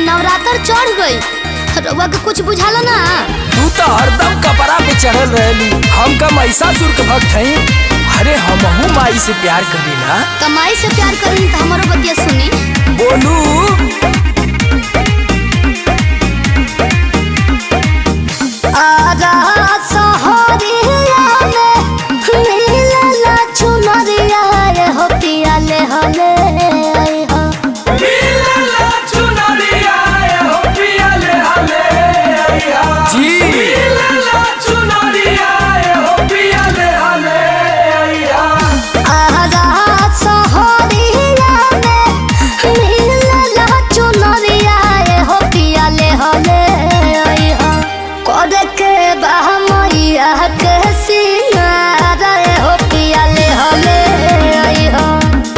नवरात्र चढ़ गई, रउआ के कुछ बुझाला ना। तू तो हरदम कपड़ा पे चढ़ल रहली, हम का महिषासुर के भक्त हई। अरे हमहू माई से प्यार करीला। तो माई से प्यार करी तो हमारो बतिया सुनी। बोलू आजा सहरिया में मिलला चुनरिया रे हो पिया ले हले आई हो। मिलला चुनरिया हो पिया ले हले आई हो। जी मिलला चुनरिया हो पिया ले हले आई हो। आजा सहरिया में मिलला चुनरिया रे हो पिया ले हले आई हो। करे के बा मैया के सिंगार रे हो पिया ले हले आई हो।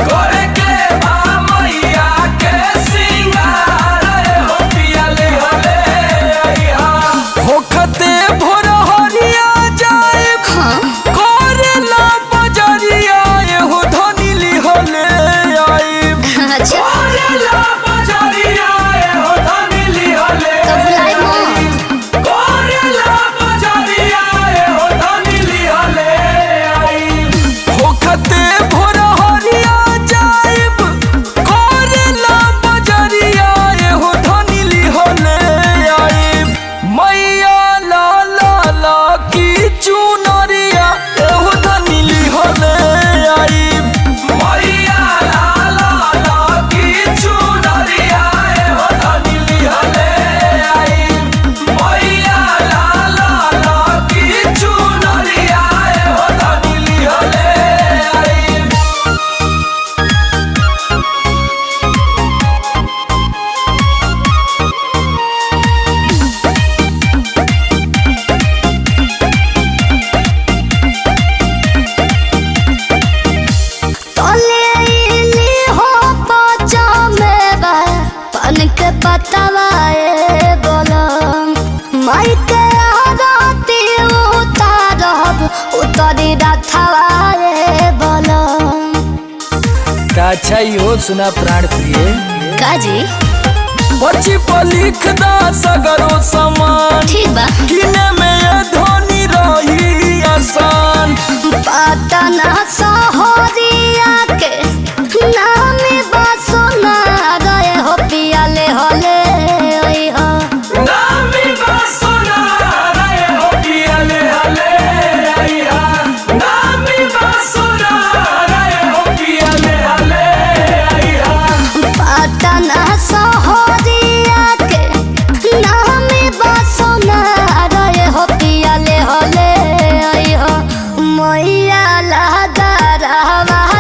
करे के बा मैया के सिंगार हो पिया ले हले आई हो। होखते भोर हरिया जाए करेला बजरिया हो धनी ली हले आई। अच्छा करेला बजरिया हो धनी ली हले तो भुलाई मत। करेला बजरिया हो धनी ली हले आई। होखते भोर हरिया जाइब करेला बजरिया हो धनी ली हले आई। मैया ला ला ला की चुनरिया हो धनी ली हले आई। मैया ला ला ला की चुनरिया हो धनी ली हले आई। मैया ला ला ला की चुनरिया हो धनी ली हले आई। तले इली हो बचा में बा पन के पतवा ए बोलम। माई के आरती उतारब उतरी रथवा ए बोलम। अच्छा हो सुना प्राण प्रिय काजी पर्ची पर लिख दा सगरो सामान ठीक बा। किने में ये धोनी रही आसान। पटना सहरिया के नामी बसना गए हो पिया ले हले आई हो। नामी बसना रे हो पिया ले हले आई हा। नामी बसना रे हो पिया ले हले आई हा। पटना सहरिया के नामी बसना गए हो पिया ले हले आई हो। मैया लगा रहवा